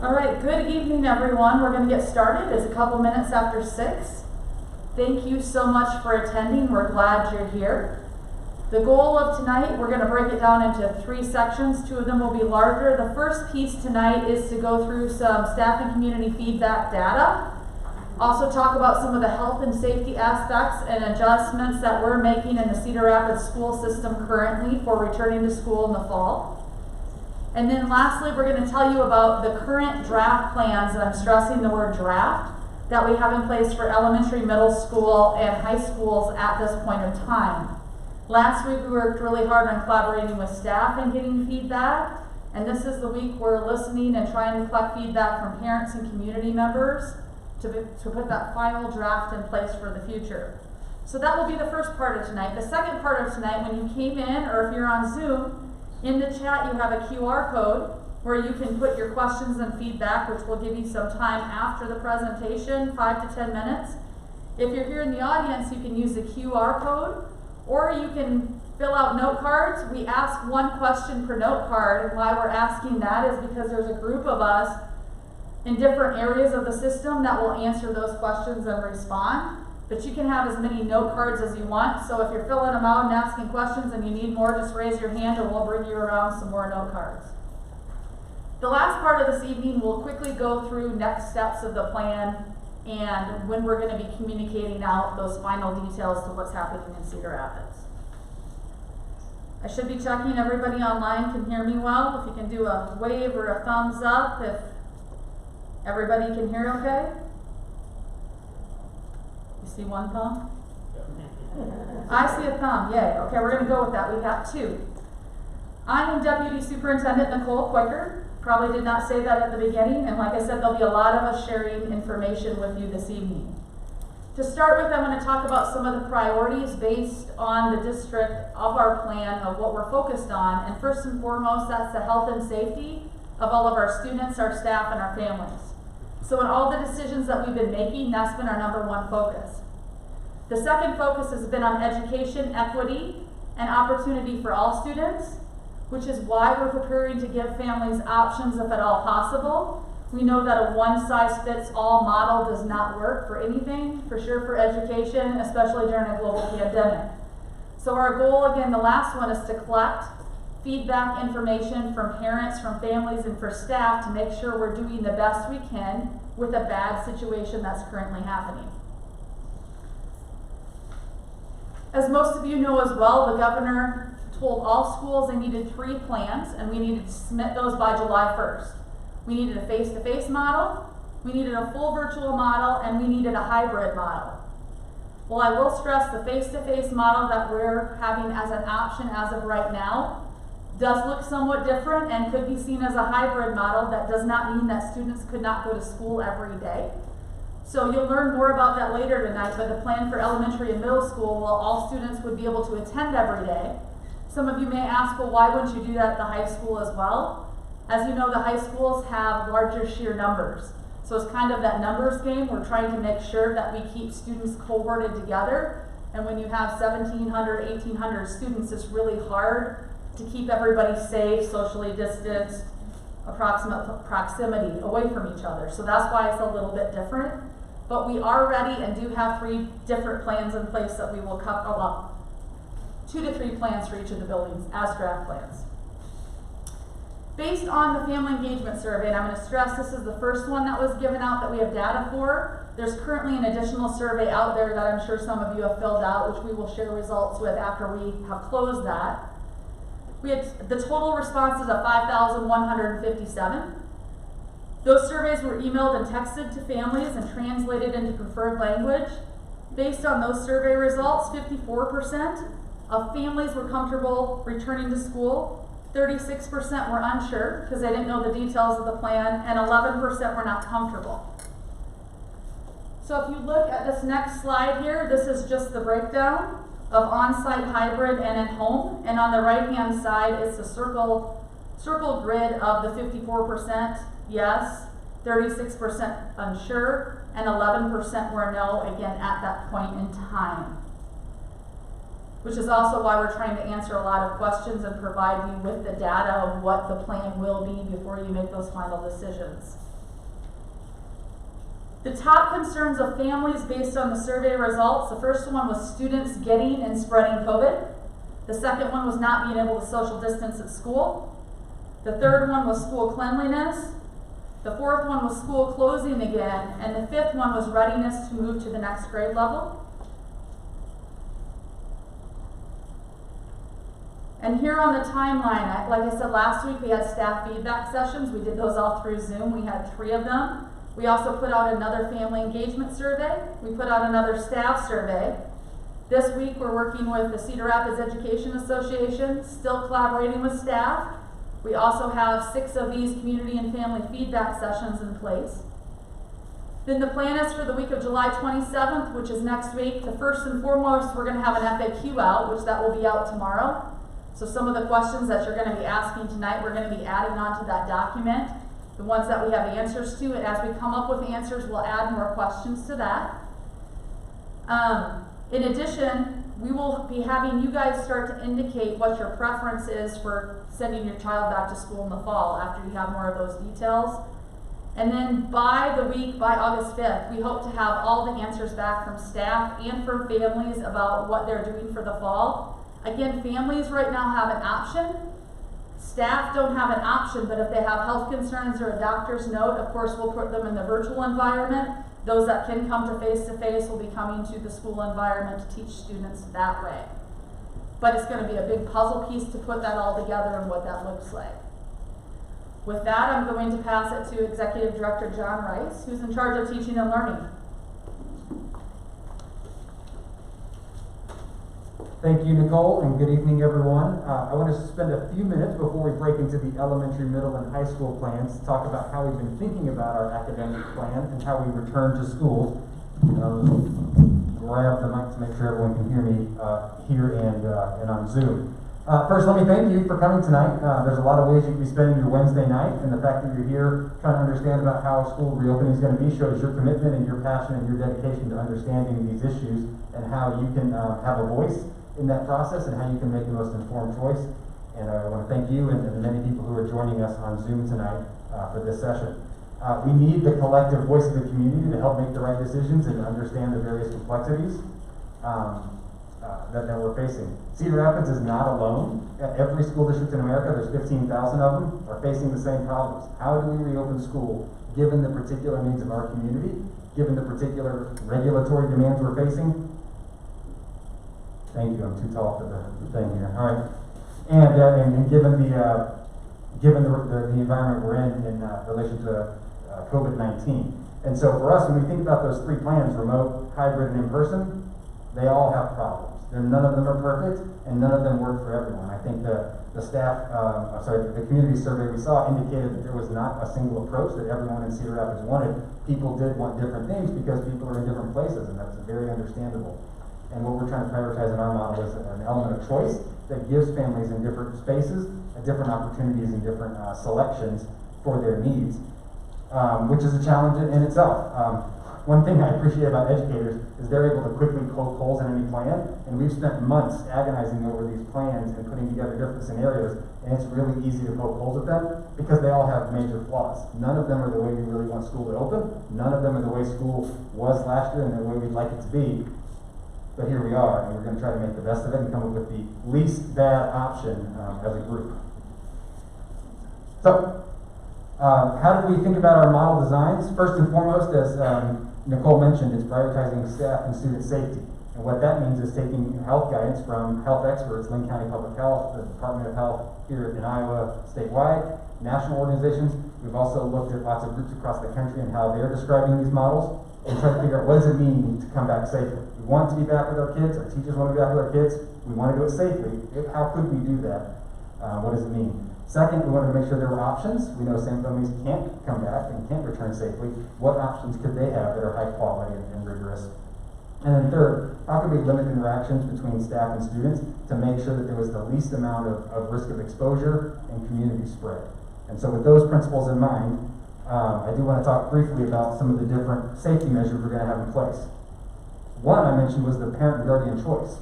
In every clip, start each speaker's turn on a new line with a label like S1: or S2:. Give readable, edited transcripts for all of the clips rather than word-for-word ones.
S1: All right, good evening everyone. We're going to get started. It's a couple minutes after 6. Thank you so much for attending. We're glad you're here. The goal of tonight, we're going to break it down into 3 sections. 2 of them will be larger. The first piece tonight is to go through some staff and community feedback data. Also talk about some of the health and safety aspects and adjustments that we're making in the Cedar Rapids school system currently for returning to school in the fall. And then lastly, we're going to tell you about the current draft plans, and I'm stressing the word draft, that we have in place for elementary, middle school, and high schools at this point in time. Last week we worked really hard on collaborating with staff and getting feedback, and this is the week we're listening and trying to collect feedback from parents and community members to put that final draft in place for the future. So that will be the first part of tonight. The second part of tonight, when you came in, or if you're on Zoom, in the chat you have a QR code where you can put your questions and feedback, which will give you some time after the presentation, 5 to 10 minutes. If you're here in the audience, you can use the QR code, or you can fill out note cards. We ask 1 question per note card, and why we're asking that is because there's a group of us in different areas of the system that will answer those questions and respond. But you can have as many note cards as you want, so if you're filling them out and asking questions and you need more, just raise your hand and we'll bring you around some more note cards. The last part of this evening, we'll quickly go through next steps of the plan and when we're going to be communicating out those final details to what's happening in Cedar Rapids. I should be checking everybody online can hear me well. If you can do a wave or a thumbs up if everybody can hear okay. See 1 thumb? I see a thumb, yay. Okay, we're going to go with that. We've got 2. I am Deputy Superintendent Nicole Quicker. Probably did not say that at the beginning, and like I said, there'll be a lot of us sharing information with you this evening. To start with, I'm going to talk about some of the priorities based on the district of our plan of what we're focused on, and first and foremost, that's the health and safety of all of our students, our staff, and our families. So in all the decisions that we've been making, that's been our number 1 focus. The second focus has been on education, equity, and opportunity for all students, which is why we're preparing to give families options if at all possible. We know that a one-size-fits-all model does not work for anything, for sure for education, especially during a global pandemic. So our goal, again, the last one, is to collect feedback information from parents, from families, and for staff to make sure we're doing the best we can with a bad situation that's currently happening. As most of you know as well, the governor told all schools they needed 3 plans, and we needed to submit those by July 1st. We needed a face-to-face model, we needed a full virtual model, and we needed a hybrid model. Well, I will stress the face-to-face model that we're having as an option as of right now does look somewhat different and could be seen as a hybrid model. That does not mean that students could not go to school every day. So you'll learn more about that later tonight, but the plan for elementary and middle school, well, all students would be able to attend every day. Some of you may ask, well, why wouldn't you do that at the high school as well? As you know, the high schools have larger sheer numbers. So it's kind of that numbers game. We're trying to make sure that we keep students cohorted together. And when you have 1,700, 1,800 students, it's really hard to keep everybody safe, socially distanced, approximate proximity away from each other. So that's why it's a little bit different. But we are ready and do have 3 different plans in place that we will cover, well, 2 to 3 plans for each of the buildings as draft plans. Based on the family engagement survey, and I'm going to stress this is the first one that was given out that we have data for. There's currently an additional survey out there that I'm sure some of you have filled out, which we will share results with after we have closed that. We had the total responses of 5,157. Those surveys were emailed and texted to families and translated into preferred language. Based on those survey results, 54% of families were comfortable returning to school, 36% were unsure because they didn't know the details of the plan, and 11% were not comfortable. So if you look at this next slide here, this is just the breakdown of on-site, hybrid, and at home. And on the right-hand side, it's a circle grid of the 54% yes, 36% unsure, and 11% were no, again, at that point in time. Which is also why we're trying to answer a lot of questions and provide you with the data of what the plan will be before you make those final decisions. The top concerns of families based on the survey results, the first one was students getting and spreading COVID. The second one was not being able to social distance at school. The third one was school cleanliness. The fourth one was school closing again. And the fifth one was readiness to move to the next grade level. And here on the timeline, like I said last week, we had staff feedback sessions. We did those all through Zoom. We had 3 of them. We also put out another family engagement survey. We put out another staff survey. This week we're working with the Cedar Rapids Education Association, still collaborating with staff. We also have 6 of these community and family feedback sessions in place. Then the plan is for the week of July 27th, which is next week. The first and foremost, we're going to have an FAQ out, which that will be out tomorrow. So some of the questions that you're going to be asking tonight, we're going to be adding onto that document. The ones that we have answers to, and as we come up with answers, we'll add more questions to that. In addition, we will be having you guys start to indicate what your preference is for sending your child back to school in the fall after you have more of those details. And then by August 5th, we hope to have all the answers back from staff and from families about what they're doing for the fall. Again, families right now have an option. Staff don't have an option, but if they have health concerns or a doctor's note, of course, we'll put them in the virtual environment. Those that can come to face-to-face will be coming to the school environment to teach students that way. But it's going to be a big puzzle piece to put that all together and what that looks like. With that, I'm going to pass it to Executive Director John Rice, who's in charge of teaching and learning.
S2: Thank you, Nicole, and good evening, everyone. I want to spend a few minutes before we break into the elementary, middle, and high school plans to talk about how we've been thinking about our academic plan and how we return to school. Grab the mic to make sure everyone can hear me here and on Zoom. First, let me thank you for coming tonight. There's a lot of ways you can be spending your Wednesday night, and the fact that you're here trying to understand about how school reopening is going to be shows your commitment and your passion and your dedication to understanding these issues and how you can have a voice in that process and how you can make the most informed choice. And I want to thank you and the many people who are joining us on Zoom tonight for this session. We need the collective voice of the community to help make the right decisions and understand the various complexities that we're facing. Cedar Rapids is not alone. Every school district in America, there's 15,000 of them, are facing the same problems. How do we reopen school given the particular needs of our community, given the particular regulatory demands we're facing? Thank you, I'm too tall for the thing here. All right, and given the environment we're in relation to COVID-19, and so for us, when we think about those 3 plans, remote, hybrid, and in-person, they all have problems. None of them are perfect, and none of them work for everyone. I think the community survey we saw indicated that there was not a single approach that everyone in Cedar Rapids wanted. People did want different things because people are in different places, and that's very understandable. And what we're trying to prioritize in our model is an element of choice that gives families in different spaces different opportunities and different selections for their needs, which is a challenge in itself. One thing I appreciate about educators is they're able to quickly poke holes in any plan, and we've spent months agonizing over these plans and putting together different scenarios, and it's really easy to poke holes at them because they all have major flaws. None of them are the way we really want school to open. None of them are the way school was last year and the way we'd like it to be. But here we are, and we're going to try to make the best of it and come up with the least bad option as a group. So, how do we think about our model designs? First and foremost, as Nicole mentioned, it's prioritizing staff and student safety. And what that means is taking health guidance from health experts, Linn County Public Health, the Department of Health here in Iowa statewide, national organizations. We've also looked at lots of groups across the country and how they're describing these models and try to figure out what does it mean to come back safely. We want to be back with our kids, our teachers want to be back with our kids, we want to do it safely. How could we do that? What does it mean? Second, we wanted to make sure there were options. We know some families can't come back and can't return safely. What options could they have that are high quality and rigorous? And then third, how could we limit interactions between staff and students to make sure that there was the least amount of risk of exposure and community spread? And so with those principles in mind, I do want to talk briefly about some of the different safety measures we're going to have in place. One I mentioned was the parent and guardian choice.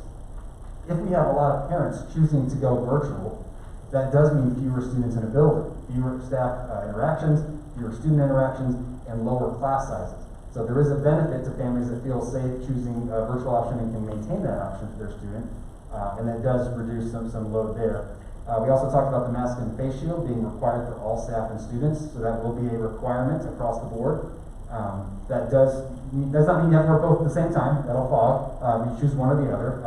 S2: If we have a lot of parents choosing to go virtual, that does mean fewer students in a building, fewer staff interactions, fewer student interactions, and lower class sizes. So there is a benefit to families that feel safe choosing a virtual option and can maintain that option for their student, and that does reduce some load there. We also talked about the mask and face shield being required for all staff and students, so that will be a requirement across the board. That does not mean you have to wear both at the same time. That'll fall. You choose one or the other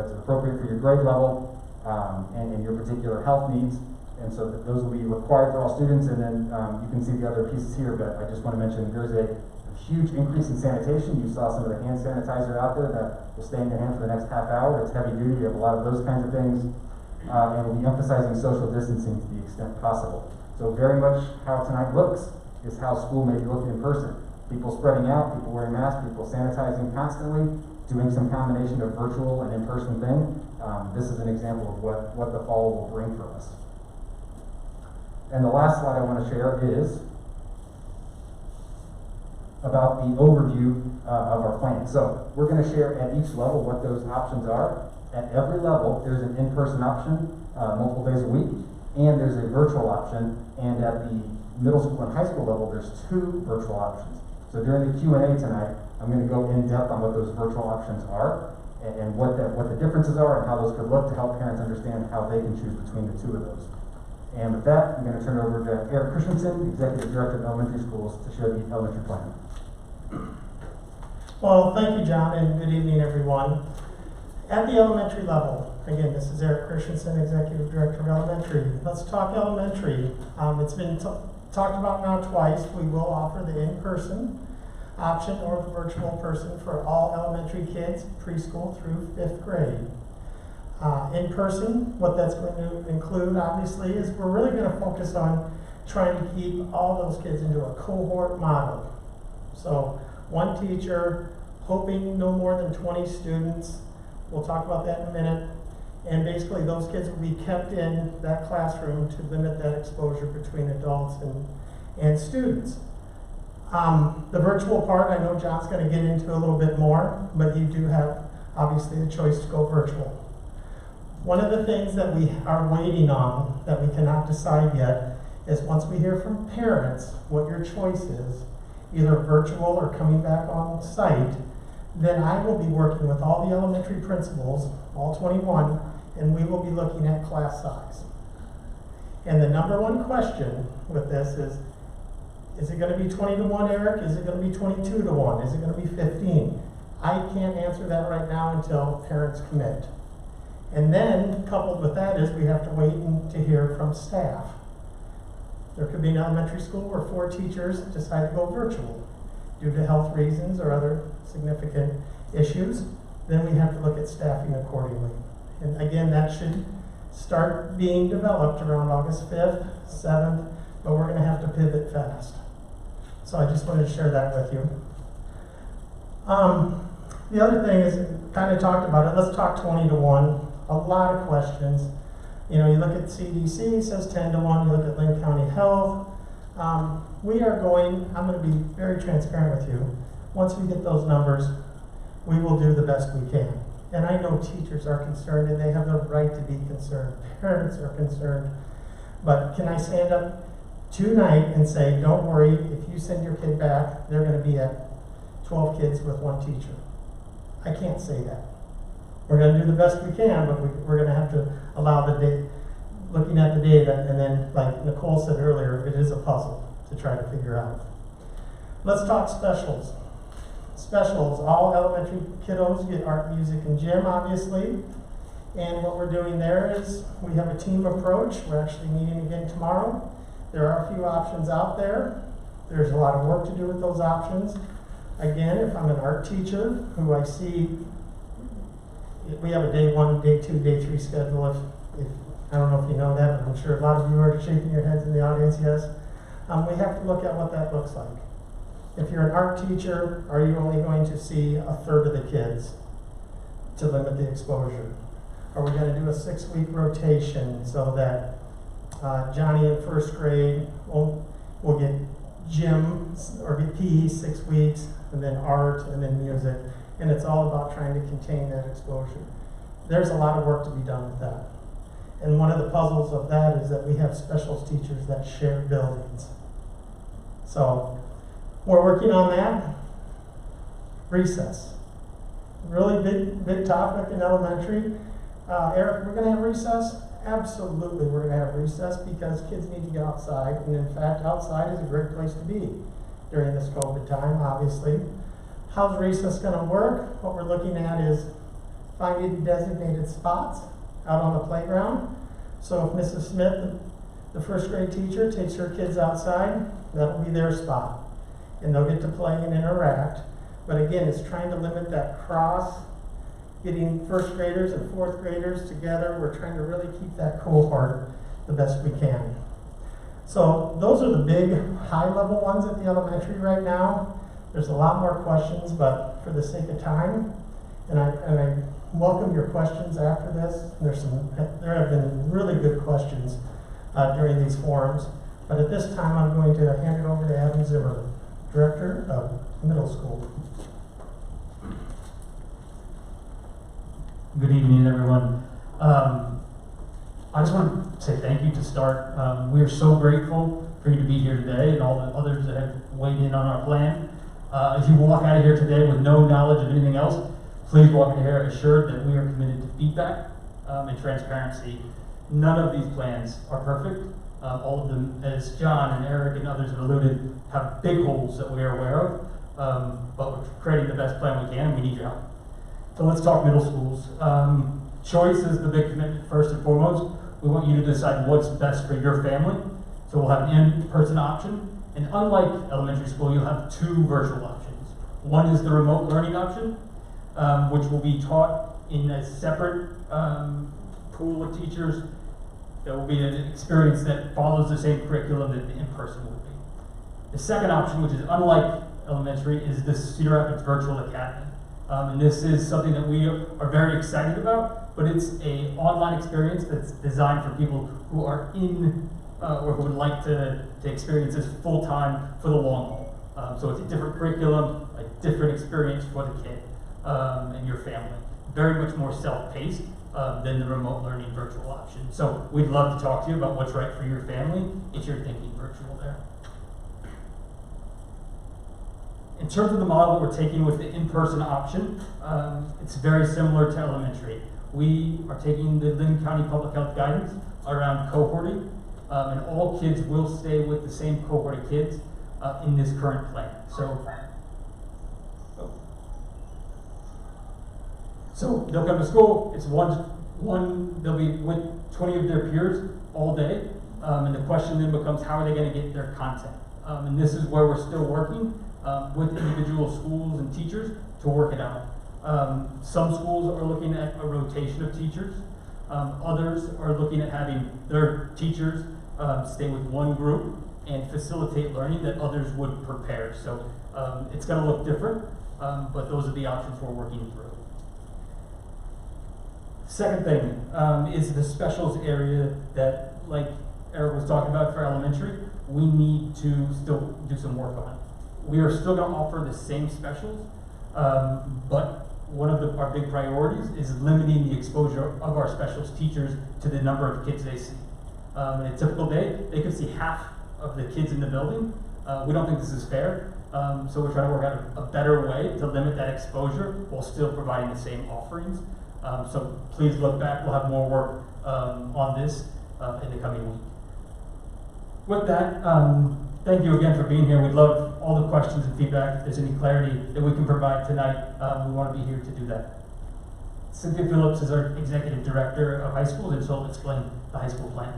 S2: as appropriate for your grade level and your particular health needs. And so those will be required for all students. And then you can see the other pieces here, but I just want to mention there's a huge increase in sanitation. You saw some of the hand sanitizer out there that will stay in your hand for the next half hour. It's heavy duty. You have a lot of those kinds of things. And we'll be emphasizing social distancing to the extent possible. So very much how tonight looks is how school may be looking in person. People spreading out, people wearing masks, people sanitizing constantly, doing some combination of virtual and in-person thing. This is an example of what the fall will bring for us. And the last slide I want to share is about the overview of our plan. So we're going to share at each level what those options are. At every level, there's an in-person option multiple days a week, and there's a virtual option. And at the middle school and high school level, there's 2 virtual options. So during the Q&A tonight, I'm going to go in depth on what those virtual options are and what the differences are and how those could look to help parents understand how they can choose between the 2 of those. And with that, I'm going to turn it over to Eric Christensen, Executive Director of Elementary Schools, to share the elementary plan.
S3: Well, thank you, John, and good evening, everyone. At the elementary level, again, this is Eric Christensen, Executive Director of Elementary. Let's talk elementary. It's been talked about now twice. We will offer the in-person option or the virtual person for all elementary kids, preschool through 5th grade. In person, what that's going to include, obviously, is we're really going to focus on trying to keep all those kids into a cohort model. So one teacher, hoping no more than 20 students. We'll talk about that in a minute. And basically those kids will be kept in that classroom to limit that exposure between adults and students. The virtual part, I know John's going to get into a little bit more, but you do have obviously the choice to go virtual. One of the things that we are waiting on that we cannot decide yet is once we hear from parents what your choice is, either virtual or coming back on site, then I will be working with all the elementary principals, all 21, and we will be looking at class size. And the number one question with this is it going to be 20 to 1, Eric? Is it going to be 22 to 1? Is it going to be 15? I can't answer that right now until parents commit. And then, coupled with that is we have to wait to hear from staff. There could be an elementary school where 4 teachers decide to go virtual due to health reasons or other significant issues. Then we have to look at staffing accordingly. And again, that should start being developed around August 5th, 7th, but we're going to have to pivot fast. So I just wanted to share that with you. The other thing is, kind of talked about it, let's talk 20 to 1. A lot of questions. You know, you look at CDC, it says 10 to 1, you look at Linn County Health. We are going, I'm going to be very transparent with you. Once we get those numbers, we will do the best we can. And I know teachers are concerned and they have the right to be concerned. Parents are concerned. But can I stand up tonight and say, don't worry, if you send your kid back, they're going to be at 12 kids with 1 teacher. I can't say that. We're going to do the best we can, but we're going to have to allow the data, looking at the data, and then, like Nicole said earlier, it is a puzzle to try to figure out. Let's talk specials. Specials, all elementary kiddos get art, music, and gym, obviously. And what we're doing there is we have a team approach. We're actually meeting again tomorrow. There are a few options out there. There's a lot of work to do with those options. Again, if I'm an art teacher who I see, we have a day 1, day 2, day 3 schedule. If I don't know if you know that, but I'm sure a lot of you are shaking your heads in the audience, yes. We have to look at what that looks like. If you're an art teacher, are you only going to see 1/3 of the kids to limit the exposure? Are we going to do a 6-week rotation so that Johnny in 1st grade will get gym or get PE 6 weeks, and then art, and then music, and it's all about trying to contain that exposure. There's a lot of work to be done with that. And one of the puzzles of that is that we have specials teachers that share buildings. So we're working on that. Recess. Really big topic in elementary. Eric, we're gonna have recess? Absolutely, we're gonna have recess because kids need to get outside, and in fact, outside is a great place to be during this COVID time, obviously. How's recess gonna work? What we're looking at is finding designated spots out on the playground. So if Mrs. Smith, the first grade teacher, takes her kids outside, that'll be their spot. And they'll get to play and interact. But again, it's trying to limit that getting first graders and fourth graders together. We're trying to really keep that cohort the best we can. So those are the big high-level ones at the elementary right now. There's a lot more questions, but for the sake of time, and I welcome your questions after this. There have been really good questions during these forums, but at this time I'm going to hand it over to Adam Zimmer, Director of Middle School.
S4: Good evening, everyone. I just want to say thank you to start. We are so grateful for you to be here today and all the others that have weighed in on our plan. If you walk out of here today with no knowledge of anything else, please walk out of here assured that we are committed to feedback and transparency. None of these plans are perfect. All of them, as John and Eric and others have alluded, have big holes that we are aware of, but we're creating the best plan we can, and we need your help. So let's talk middle schools. Choice is the big commitment first and foremost. We want you to decide what's best for your family. So we'll have an in-person option. And unlike elementary school, you'll have two virtual options. One is the remote learning option, which will be taught in a separate pool of teachers. There will be an experience that follows the same curriculum that the in-person would be. The second option, which is unlike elementary, is the Cedar Rapids Virtual Academy. And this is something that we are very excited about, but it's an online experience that's designed for people who are in or who would like to experience this full-time for the long haul. So it's a different curriculum, a different experience for the kid and your family. Very much more self-paced than the remote learning virtual option. So we'd love to talk to you about what's right for your family if you're thinking virtual there. In terms of the model that we're taking with the in-person option, it's very similar to elementary. We are taking the Lynn County Public Health guidance around cohorting, and all kids will stay with the same cohort of kids in this current plan. So they'll come to school, it's they'll be with 20 of their peers all day, and the question then becomes how are they going to get their content? And this is where we're still working with individual schools and teachers to work it out. Some schools are looking at a rotation of teachers. Others are looking at having their teachers stay with one group and facilitate learning that others would prepare. So it's going to look different, but those are the options we're working through. Second thing is the specials area that, like Eric was talking about for elementary, we need to still do some work on. We are still going to offer the same specials, but one of our big priorities is limiting the exposure of our specials teachers to the number of kids they see. In a typical day, they could see half of the kids in the building. We don't think this is fair, so we're trying to work out a better way to limit that exposure while still providing the same offerings. So please look back. We'll have more work on this in the coming week. With that, thank you again for being here. We'd love all the questions and feedback. If there's any clarity that we can provide tonight, we want to be here to do that. Cynthia Phillips is our Executive Director of High Schools, and she'll explain the high school plan.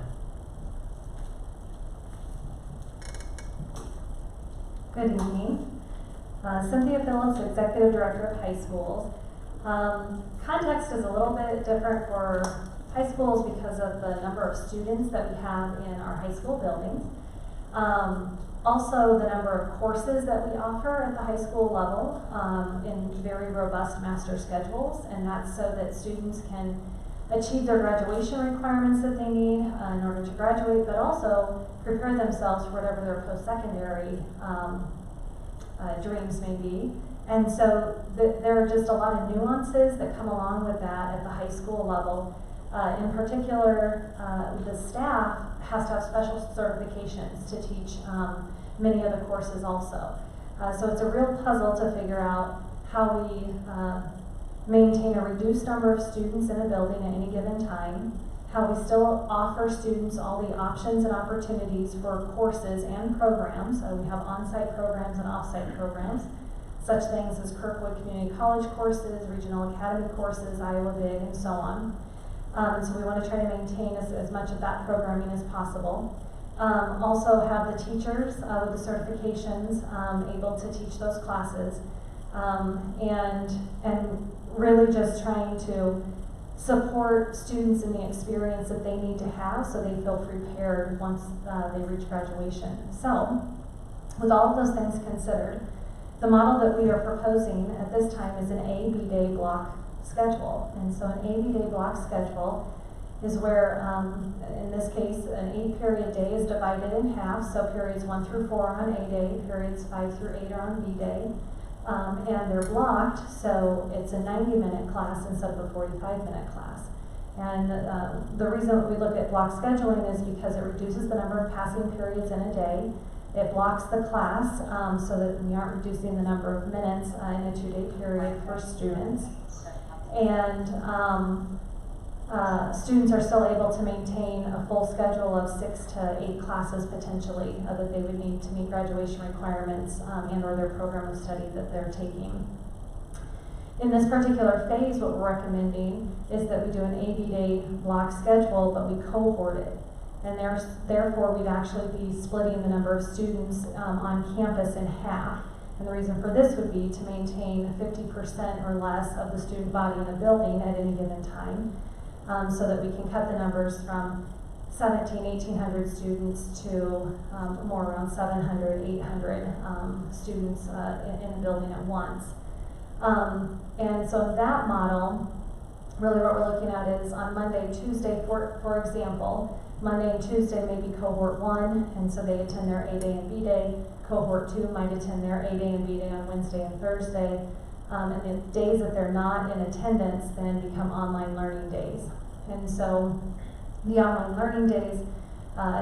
S5: Good evening. Cynthia Phillips, Executive Director of High Schools. Context is a little bit different for high schools because of the number of students that we have in our high school buildings. Also the number of courses that we offer at the high school level in very robust master schedules, and that's so that students can achieve their graduation requirements that they need in order to graduate, but also prepare themselves for whatever their post-secondary dreams may be. And so there are just a lot of nuances that come along with that at the high school level. In particular, the staff has to have special certifications to teach many of the courses also. So it's a real puzzle to figure out how we maintain a reduced number of students in a building at any given time, how we still offer students all the options and opportunities for courses and programs. We have on-site programs and off-site programs, such things as Kirkwood Community College courses, Regional Academy courses, Iowa Big, and so on. So we want to try to maintain as much of that programming as possible. Also have the teachers with the certifications able to teach those classes, and really just trying to support students in the experience that they need to have so they feel prepared once they reach graduation. So, with all of those things considered, the model that we are proposing at this time is an A-B day block schedule. And so an A-B day block schedule is where, in this case, an 8-period day is divided in half. So periods 1 through 4 are on A day, periods 5 through 8 are on B day. And they're blocked, so it's a 90-minute class instead of a 45-minute class. And the reason we look at block scheduling is because it reduces the number of passing periods in a day. It blocks the class so that we aren't reducing the number of minutes in a 2-day period for students. And students are still able to maintain a full schedule of 6 to 8 classes potentially that they would need to meet graduation requirements and or their program of study that they're taking. In this particular phase, what we're recommending is that we do an A-B day block schedule, but we cohort it. And therefore, we'd actually be splitting the number of students on campus in half. And the reason for this would be to maintain 50% or less of the student body in a building at any given time, so that we can cut the numbers from 1,800 students to more around 700, 800 students in a building at once. And so that model, really what we're looking at is on Monday, Tuesday, for example, Monday and Tuesday may be cohort 1, and so they attend their A day and B day. Cohort 2 might attend their A day and B day on Wednesday and Thursday. And the days that they're not in attendance then become online learning days. And so the online learning days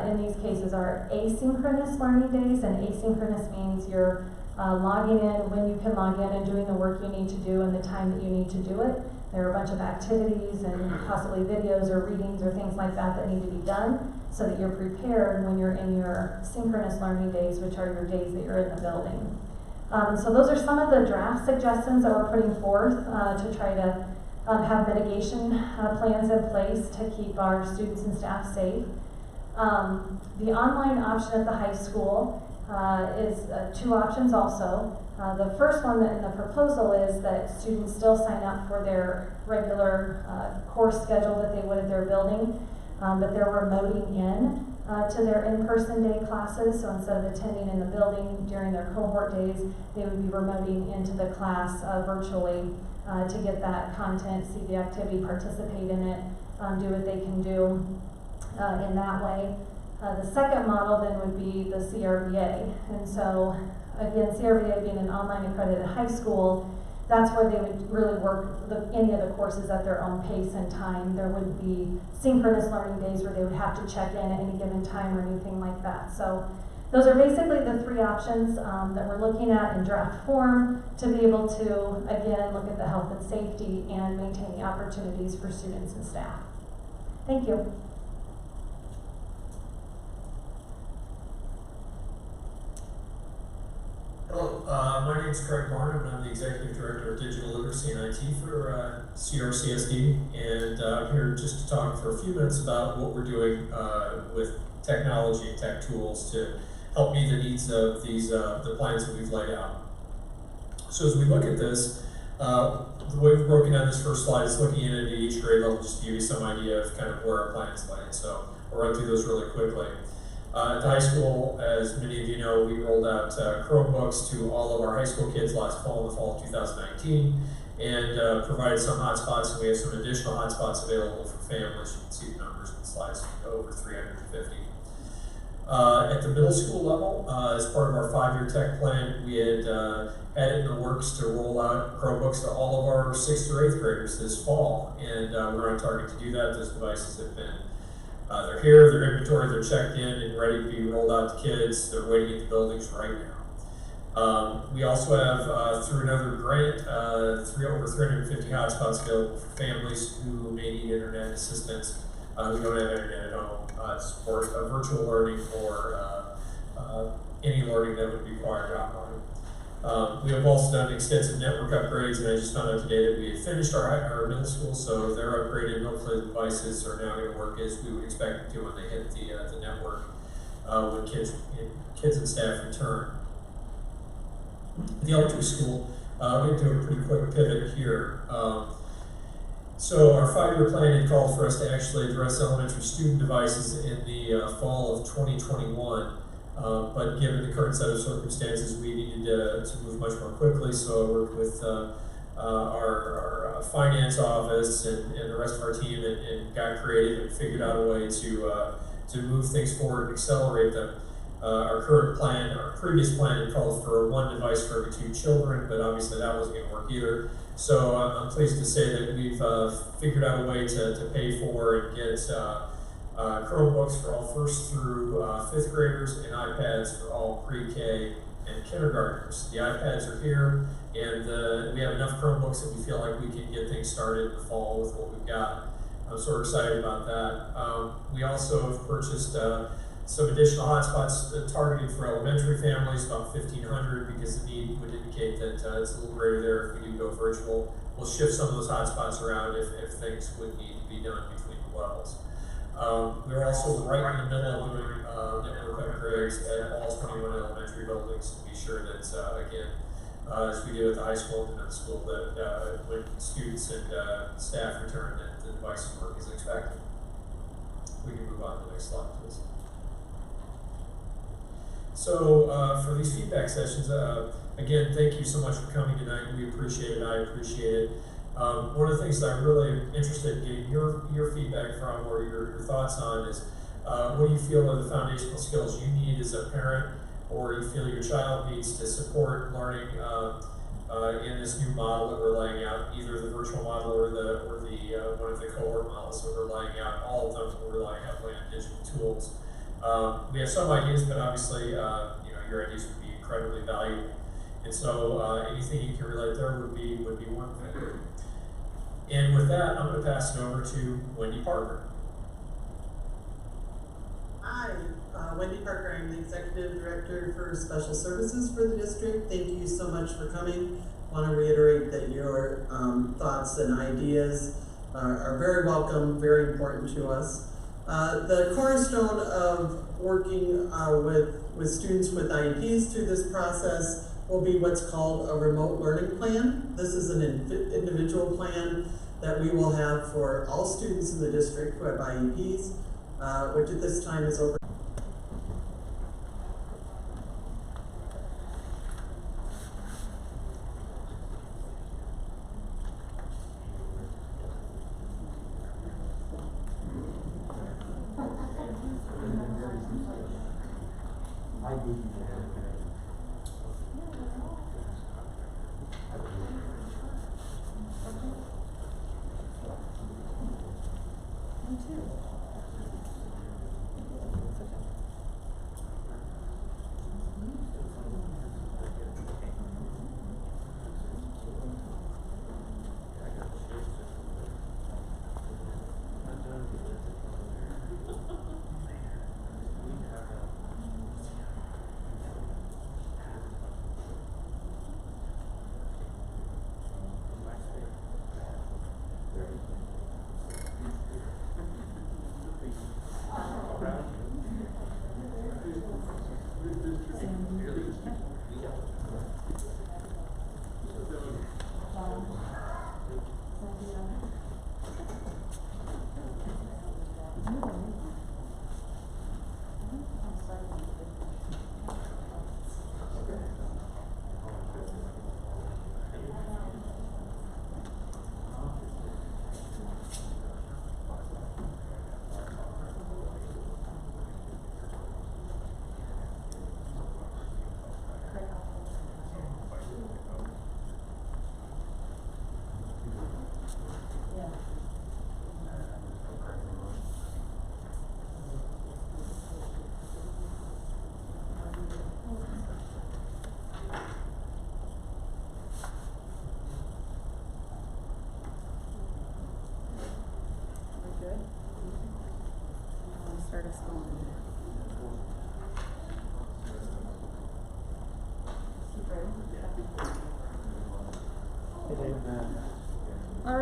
S5: in these cases are asynchronous learning days, and asynchronous means you're logging in when you can log in and doing the work you need to do and the time that you need to do it. There are a bunch of activities and possibly videos or readings or things like that that need to be done so that you're prepared when you're in your synchronous learning days, which are your days that you're in the building. So those are some of the draft suggestions that we're putting forth to try to have mitigation plans in place to keep our students and staff safe. The online option at the high school is 2 options also. The first one in the proposal is that students still sign up for their regular course schedule that they would at their building, but they're remoting in to their in-person day classes. So instead of attending in the building during their cohort days, they would be remoting into the class virtually to get that content, see the activity, participate in it, do what they can do in that way. The second model then would be the CRVA. And so again, CRVA being an online accredited high school, that's where they would really work any of the courses at their own pace and time. There wouldn't be synchronous learning days where they would have to check in at any given time or anything like that. So those are basically the 3 options that we're looking at in draft form to be able to, again, look at the health and safety and maintain the opportunities for students and staff. Thank you.
S6: Hello, my name is Craig Barnum, and I'm the Executive Director of Digital Literacy and IT for CRCSD, and I'm here just to talk for a few minutes about what we're doing with technology and tech tools to help meet the needs of these the plans that we've laid out. So as we look at this, the way we've broken down this first slide is looking into each grade level just to give you some idea of kind of where our plans lay. So I'll run through those really quickly. At the high school, as many of you know, we rolled out Chromebooks to all of our high school kids last fall, in the fall of 2019, and provided some hotspots, and we have some additional hotspots available for families. You can see the numbers in the slides, over 350. At the middle school level, as part of our 5-year tech plan, we had had it in the works to roll out Chromebooks to all of our 6th through 8th graders this fall, and we're on target to do that. Those devices have been they're here, they're inventory, they're checked in and ready to be rolled out to kids. They're waiting at the buildings right We also have, through another grant, over 350 hotspots available for families who may need internet assistance, who don't have internet at home, to support virtual learning or any learning that would be required online. We have also done extensive network upgrades, and I just found out today that we had finished our middle school, so their upgraded no-clip devices are now going to work as we would expect them to when they hit the network when kids and staff return. The elementary school, we're going to do a pretty quick pivot here. So our 5-year plan had called for us to actually address elementary student devices in the fall of 2021. But given the current set of circumstances, we needed to move much more quickly. So I worked with our finance office and the rest of our team and got creative and figured out a way to move things forward and accelerate them. Our current plan, our previous plan, had called for 1 device for every 2 children, but obviously that wasn't going to work either. So I'm pleased to say that we've figured out a way to pay for and get Chromebooks for all 1st through 5th graders and iPads for all pre-K and kindergartners. The iPads are here, and we have enough Chromebooks that we feel like we can get things started in the fall with what we've got. So we're excited about that. We also have purchased some additional hotspots targeted for elementary families, about 1,500, because the need would indicate that it's a little greater there if we do go virtual. We'll shift some of those hotspots around if things would need to be done between the levels. We're also right in the middle of doing network upgrades at all 21 elementary buildings to be sure that, again, as we do at the high school and middle school, that when students and staff return, that the devices work as expected. We can move on to the next slide, please. So for these feedback sessions, again, thank you so much for coming tonight. We appreciate it. I appreciate it. One of the things that I'm really interested in getting your feedback from or your thoughts on is what do you feel are the foundational skills you need as a parent or you feel your child needs to support learning in this new model that we're laying out, either the virtual model or one of the cohort models that we're laying out. All of them we're relying heavily on digital tools. We have some ideas, but obviously, your ideas would be incredibly valuable. And so, anything you can relate there would be one thing. And with that, I'm going to pass it over to Wendy Parker.
S7: Hi, Wendy Parker. I'm the Executive Director for Special Services for the district. Thank you so much for coming. I want to reiterate that your thoughts and ideas are very welcome, very important to us. The cornerstone of working with students with IEPs through this process will be what's called a remote learning plan. This is an individual plan that we will have for all students in the district who have IEPs, which at this time is over.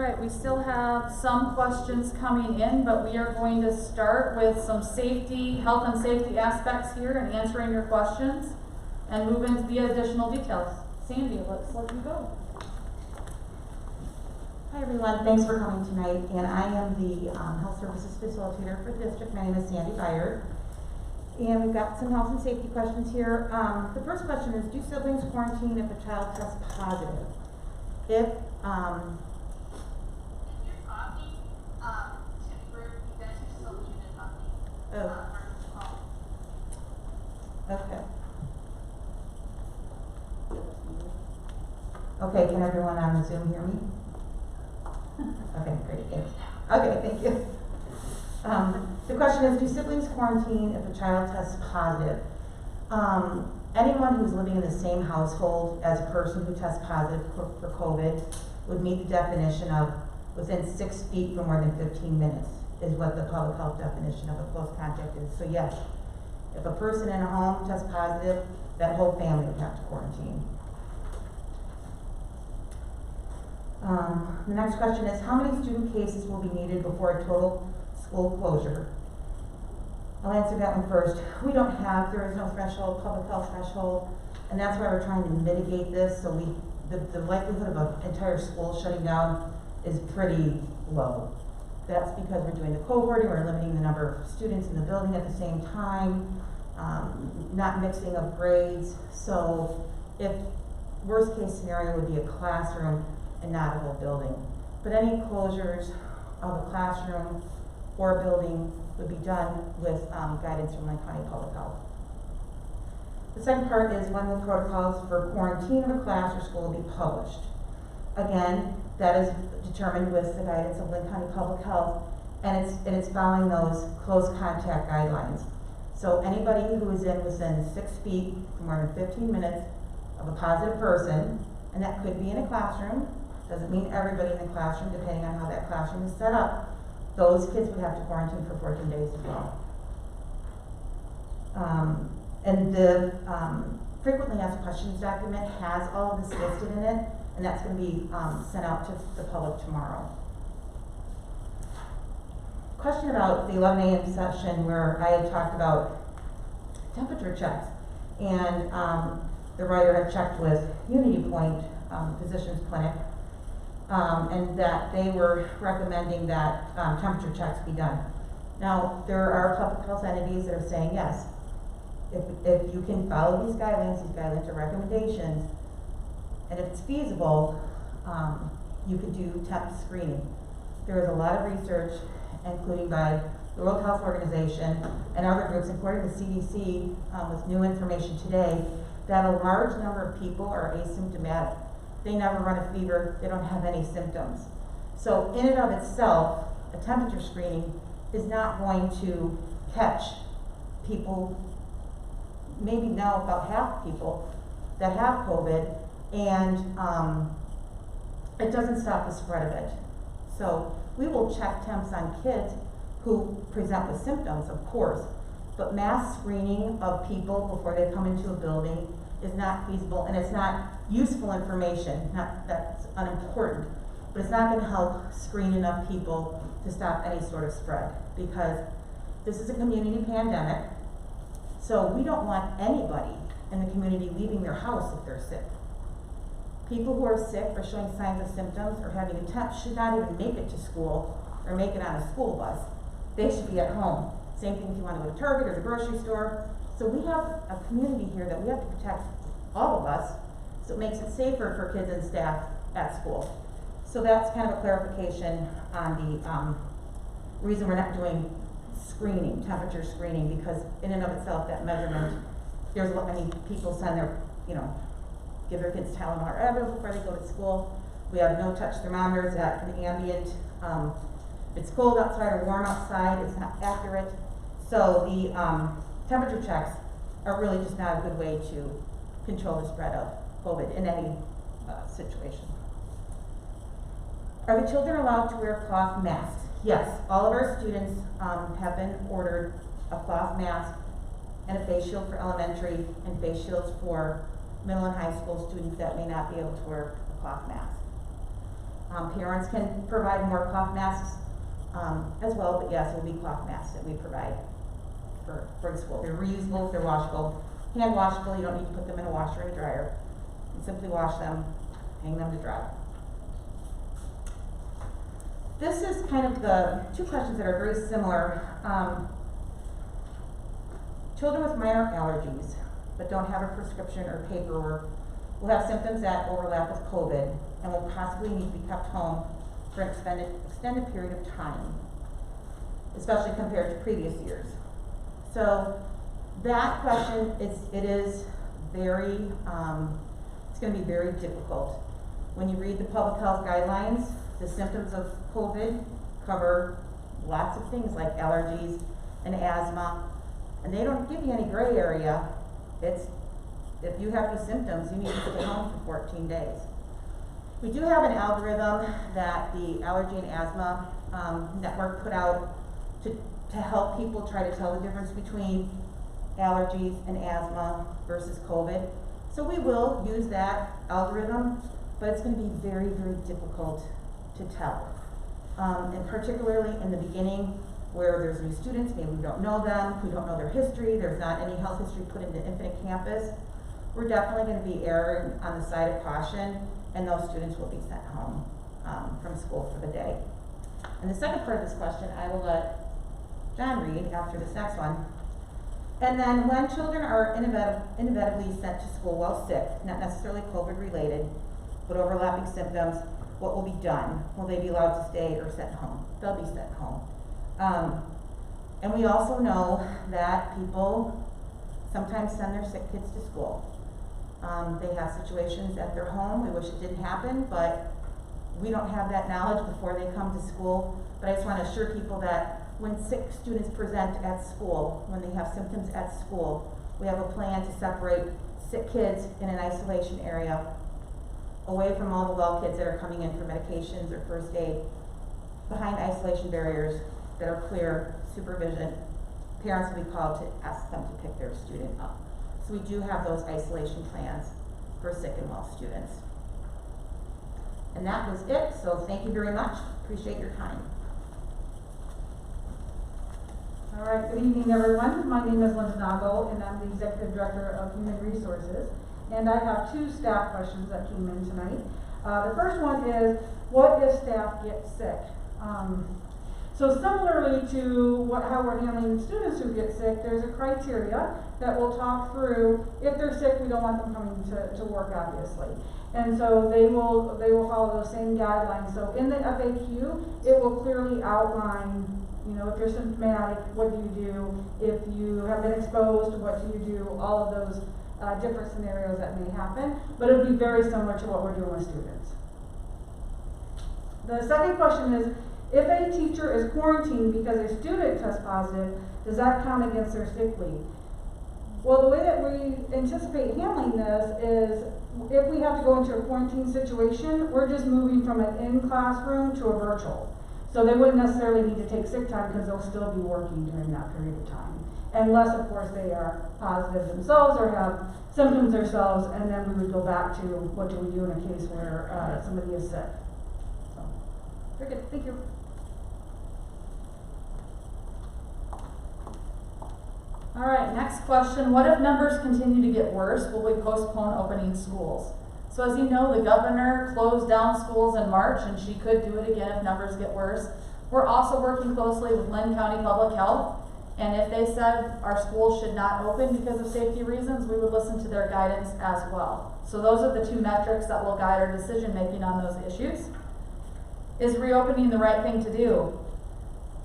S1: right, we still have some questions coming in, but we are going to start with some safety, health and safety aspects here and answering your questions and move into the additional details. Sandy, let's let you go.
S8: Hi everyone, thanks for coming tonight, and I am the health services facilitator for the district. My name is Sandy Byard, and we've got some health and safety questions here. The first question is, do siblings quarantine if a child tests positive? If okay. Okay, can everyone on the Zoom hear me? Okay, great, thanks. Okay, thank you. The question is, do siblings quarantine if a child tests positive? Anyone who's living in the same household as a person who tests positive for COVID would meet the definition of within 6 feet for more than 15 minutes, is what the public health definition of a close contact is. So yes, if a person in a home tests positive, that whole family would have to quarantine. The next question is, how many student cases will be needed before a total school closure? I'll answer that one first. There is no threshold, public health threshold, and that's why we're trying to mitigate this, so the likelihood of an entire school shutting down is pretty low. That's because we're doing the cohorting, we're limiting the number of students in the building at the same time, not mixing of grades. So if worst case scenario would be a classroom and not a whole building. But any closures of a classroom or a building would be done with guidance from Lake County Public Health. The second part is, when will protocols for quarantine of a class or school be published? Again, that is determined with the guidance of Lake County Public Health, and it's following those close contact guidelines. So anybody who is in within 6 feet for more than 15 minutes of a positive person, and that could be in a classroom, doesn't mean everybody in the classroom, depending on how that classroom is set up, those kids would have to quarantine for 14 days as well. And the frequently asked questions document has all of this listed in it, and that's going to be sent out to the public tomorrow. Question about the 11 a.m. session where I had talked about temperature checks, and the writer had checked with Unity Point Physicians Clinic, and that they were recommending that temperature checks be done. Now, there are public health entities that are saying yes, if you can follow these guidelines are recommendations, and if it's feasible, you could do temp screening. There is a lot of research, including by the World Health Organization and other groups, according to CDC, with new information today, that a large number of people are asymptomatic. They never run a fever, they don't have any symptoms. So in and of itself, a temperature screening is not going to catch people, maybe now about half people that have COVID, and it doesn't stop the spread of it. So we will check temps on kids who present with symptoms, of course, but mass screening of people before they come into a building is not feasible, and it's not useful information. Not that's unimportant, but it's not going to help screen enough people to stop any sort of spread, because this is a community pandemic. So we don't want anybody in the community leaving their house if they're sick. People who are sick or showing signs of symptoms or having a temp should not even make it to school or make it on a school bus. They should be at home. Same thing if you want to go to Target or the grocery store. So we have a community here that we have to protect, all of us, so it makes it safer for kids and staff at school. So that's kind of a clarification on the reason we're not doing screening, temperature screening, because in and of itself, that measurement, there's a lot, I mean, people send their, give their kids Tylenol or whatever before they go to school. We have no-touch thermometers at an ambient, if it's cold outside or warm outside, it's not accurate. So the temperature checks are really just not a good way to control the spread of COVID in any situation. Are the children allowed to wear cloth masks? Yes, all of our students have been ordered a cloth mask and a face shield for elementary and face shields for middle and high school students that may not be able to wear a cloth mask. Parents can provide more cloth masks as well, but yes, it will be cloth masks that we provide for the school. They're reusable, they're washable, hand washable. You don't need to put them in a washer or a dryer. You simply wash them, hang them to dry. This is kind of the two questions that are very similar. Children with minor allergies but don't have a prescription or paperwork will have symptoms that overlap with COVID and will possibly need to be kept home for an extended period of time, especially compared to previous years. So that question, it's going to be very difficult. When you read the public health guidelines, the symptoms of COVID cover lots of things like allergies and asthma, and they don't give you any gray area. It's, if you have these symptoms, you need to stay home for 14 days. We do have an algorithm that the Allergy and Asthma Network put out to help people try to tell the difference between allergies and asthma versus COVID. So we will use that algorithm, but it's going to be very, very difficult to tell. And particularly in the beginning, where there's new students, maybe we don't know them, we don't know their history, there's not any health history put into Infinite Campus, we're definitely going to be erring on the side of caution, and those students will be sent home from school for the day. And the second part of this question, I will let John read after this next one. And then when children are inevitably sent to school while sick, not necessarily COVID related, but overlapping symptoms, what will be done? Will they be allowed to stay or sent home? They'll be sent home. And we also know that people sometimes send their sick kids to school. They have situations at their home. We wish it didn't happen, but we don't have that knowledge before they come to school. But I just want to assure people that when sick students present at school, when they have symptoms at school, we have a plan to separate sick kids in an isolation area away from all the well kids that are coming in for medications or first aid, behind isolation barriers that are clear supervision. Parents will be called to ask them to pick their student up. So we do have those isolation plans for sick and well students. And that was it, so thank you very much. Appreciate your time.
S1: All right, good evening, everyone. My name is Linda Nagel, and I'm the Executive Director of Human Resources. And I have two staff questions that came in tonight. The first one is, what if staff get sick? So similarly to how we're handling students who get sick, there's a criteria that we'll talk through. If they're sick, we don't want them coming to work, obviously. And so they will follow those same guidelines. So in the FAQ, it will clearly outline, you know, if you're symptomatic, what do you do? If you have been exposed, what do you do? All of those different scenarios that may happen, but it'll be very similar to what we're doing with students. The second question is, if a teacher is quarantined because a student tests positive, does that count against their sick leave? Well, the way that we anticipate handling this is, if we have to go into a quarantine situation, we're just moving from an in-classroom to a virtual. So they wouldn't necessarily need to take sick time because they'll still be working during that period of time. Unless, of course, they are positive themselves or have symptoms themselves, and then we would go back to what do we do in a case where somebody is sick. So, very good, thank you. All right, next question. What if numbers continue to get worse? Will we postpone opening schools? So as you know, the governor closed down schools in March, and she could do it again if numbers get worse. We're also working closely with Lynn County Public Health, and if they said our schools should not open because of safety reasons, we would listen to their guidance as well. So those are the two metrics that will guide our decision making on those issues. Is reopening the right thing to do?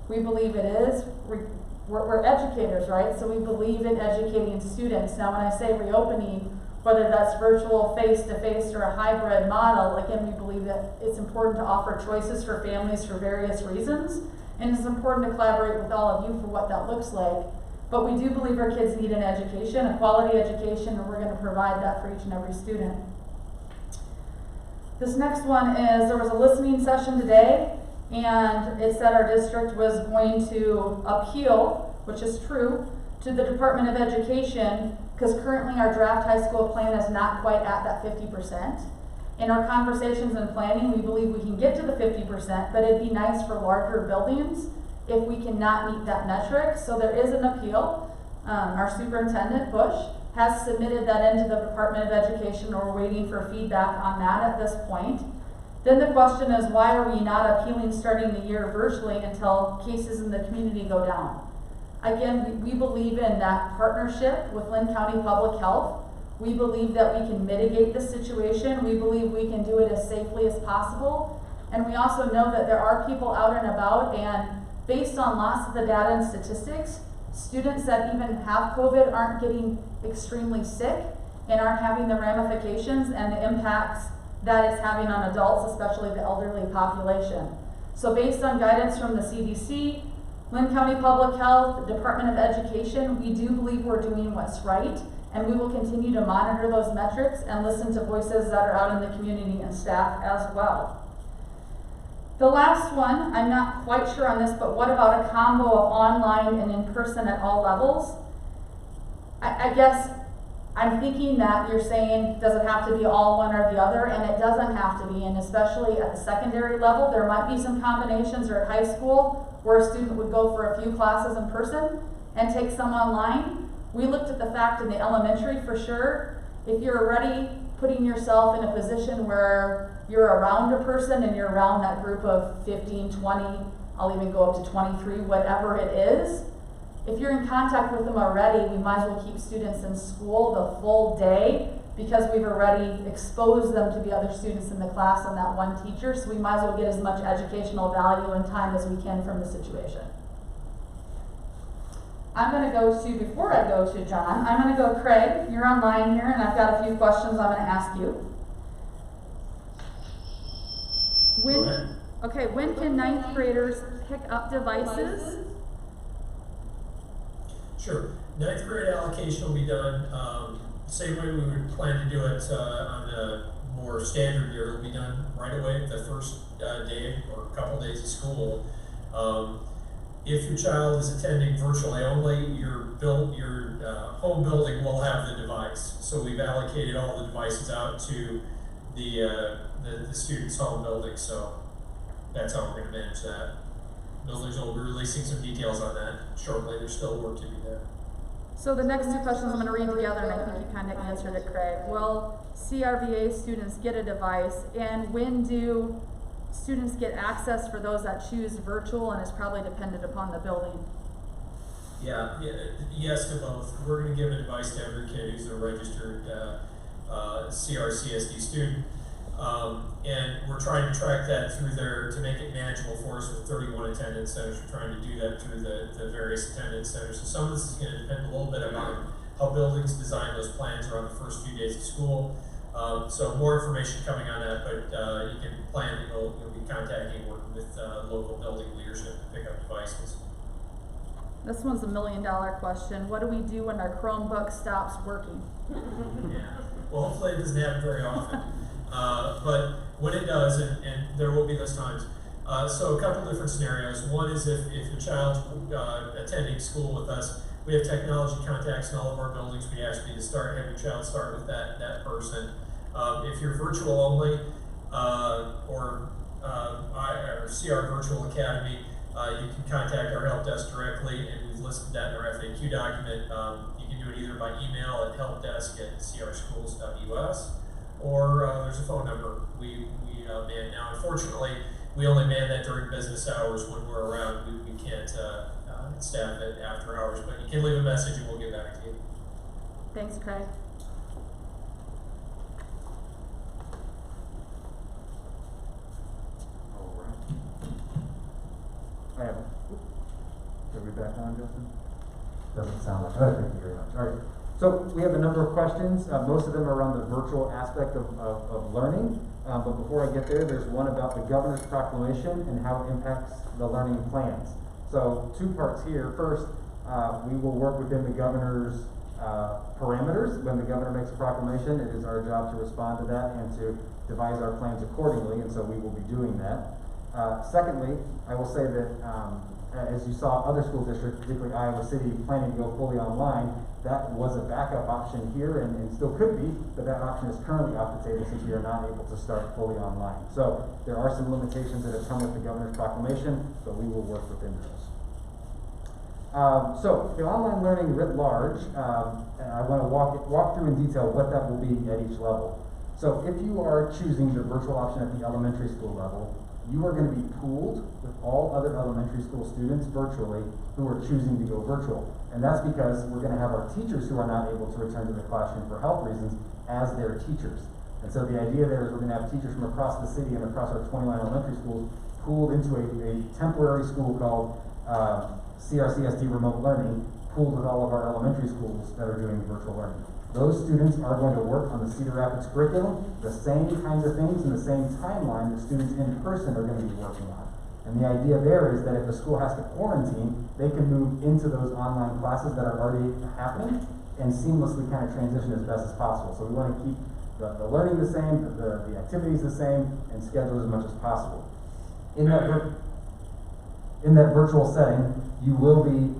S1: We believe it is. We're educators, right? So we believe in educating students. Now, when I say reopening, whether that's virtual, face-to-face, or a hybrid model, again, we believe that it's important to offer choices for families for various reasons, and it's important to collaborate with all of you for what that looks like. But we do believe our kids need an education, a quality education, and we're going to provide that for each and every student. This next one is, there was a listening session today, and it said our district was going to appeal, which is true, to the Department of Education, because currently our draft high school plan is not quite at that 50%. In our conversations and planning, we believe we can get to the 50%, but it'd be nice for larger buildings if we cannot meet that metric. So there is an appeal. Our superintendent, Bush, has submitted that into the Department of Education, or we're waiting for feedback on that at this point. Then the question is, why are we not appealing starting the year virtually until cases in the community go down? Again, we believe in that partnership with Lynn County Public Health. We believe that we can mitigate the situation. We believe we can do it as safely as possible. And we also know that there are people out and about, and based on lots of the data and statistics, students that even have COVID aren't getting extremely sick and aren't having the ramifications and the impacts that it's having on adults, especially the elderly population. So based on guidance from the CDC, Lynn County Public Health, Department of Education, we do believe we're doing what's right, and we will continue to monitor those metrics and listen to voices that are out in the community and staff as well. The last one, I'm not quite sure on this, but what about a combo of online and in person at all levels? I guess I'm thinking that you're saying, does it have to be all one or the other? And it doesn't have to be, and especially at the secondary level, there might be some combinations, or at high school, where a student would go for a few classes in person and take some online. We looked at the fact in the elementary for sure. If you're already putting yourself in a position where you're around a person and you're around that group of 15, 20, I'll even go up to 23, whatever it is, if you're in contact with them already, we might as well keep students in school the full day, because we've already exposed them to the other students in the class and that one teacher, so we might as well get as much educational value and time as we can from the situation. I'm going to go to, before I go to John, I'm going to go, Craig, you're online here, and I've got a few questions I'm going to ask you.
S6: Go ahead.
S1: Okay, when can ninth graders pick up devices?
S6: Sure. Ninth grade allocation will be done same way we would plan to do it on a more standard year. It'll be done right away the first day or a couple days of school. If your child is attending virtually only, your home building will have the device. So we've allocated all the devices out to the student's home building. So that's how we're going to manage that. Builders will be releasing some details on that shortly. There's still work to be there.
S1: So the next two questions I'm going to read together, and I think you kind of answered it, Craig. Will CRVA students get a device, and when do students get access for those that choose virtual, and it's probably dependent upon the building?
S6: Yeah, yes to both. We're going to give a device to every kid who's a registered CRCSD student. And we're trying to track that through to make it manageable for us with 31 attendance centers. We're trying to do that through the various attendance centers. So some of this is going to depend a little bit on how buildings design those plans around the first few days of school. So more information coming on that, but you can plan that you'll be contacting, working with local building leadership to pick up devices.
S1: This one's $1 million question. What do we do when our Chromebook stops working?
S6: Yeah. Well, hopefully it doesn't happen very often. But when it does, and there will be those times, so a couple different scenarios. One is if your child's attending school with us, we have technology contacts in all of our buildings. We ask you to have your child start with that person. If you're virtual only, or CR Virtual Academy, you can contact our help desk directly, and we've listed that in our FAQ document. You can do it either by email at helpdesk@crschools.us, or there's a phone number we man now. Unfortunately, we only man that during business hours when we're around. We can't staff it after hours, but you can leave a message and we'll get back to you.
S1: Thanks, Craig.
S2: All right. I have one. Are we back on, Justin? Doesn't sound like it. Thank you very much. All right. So we have a number of questions. Most of them are around the virtual aspect of learning. But before I get there, there's one about the governor's proclamation and how it impacts the learning plans. So two parts here. First, we will work within the governor's parameters. When the governor makes a proclamation, it is our job to respond to that and to devise our plans accordingly, and so we will be doing that. Secondly, I will say that as you saw other school districts, particularly Iowa City, planning to go fully online, that was a backup option here and still could be, but that option is currently off the table since we are not able to start fully online. So there are some limitations that have come with the governor's proclamation, but we will work within those. So the online learning writ large, and I want to walk through in detail what that will be at each level. So if you are choosing the virtual option at the elementary school level, you are going to be pooled with all other elementary school students virtually who are choosing to go virtual. And that's because we're going to have our teachers who are not able to return to the classroom for health reasons as their teachers. And so the idea there is we're going to have teachers from across the city and across our 21 elementary schools pooled into a temporary school called CRCSD Remote Learning, pooled with all of our elementary schools that are doing virtual learning. Those students are going to work on the Cedar Rapids curriculum, the same kinds of things and the same timeline that students in person are going to be working on. And the idea there is that if the school has to quarantine, they can move into those online classes that are already happening and seamlessly kind of transition as best as possible. So we want to keep the learning the same, the activities the same, and schedule as much as possible. In that virtual setting, you will be,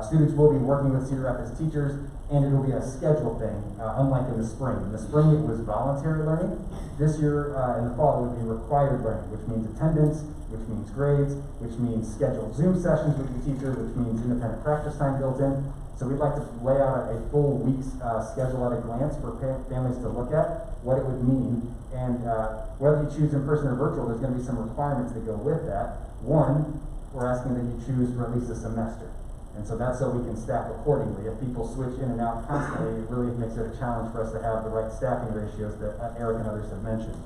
S2: students will be working with Cedar Rapids teachers, and it will be a scheduled thing, unlike in the spring. In the spring, it was voluntary learning. This year, in the fall, it would be required learning, which means attendance, which means grades, which means scheduled Zoom sessions with your teacher, which means independent practice time built in. So we'd like to lay out a full week's schedule at a glance for families to look at, what it would mean, and whether you choose in person or virtual, there's going to be some requirements that go with that. One, we're asking that you choose for at least a semester. And so that's so we can staff accordingly. If people switch in and out constantly, it really makes it a challenge for us to have the right staffing ratios that Eric and others have mentioned.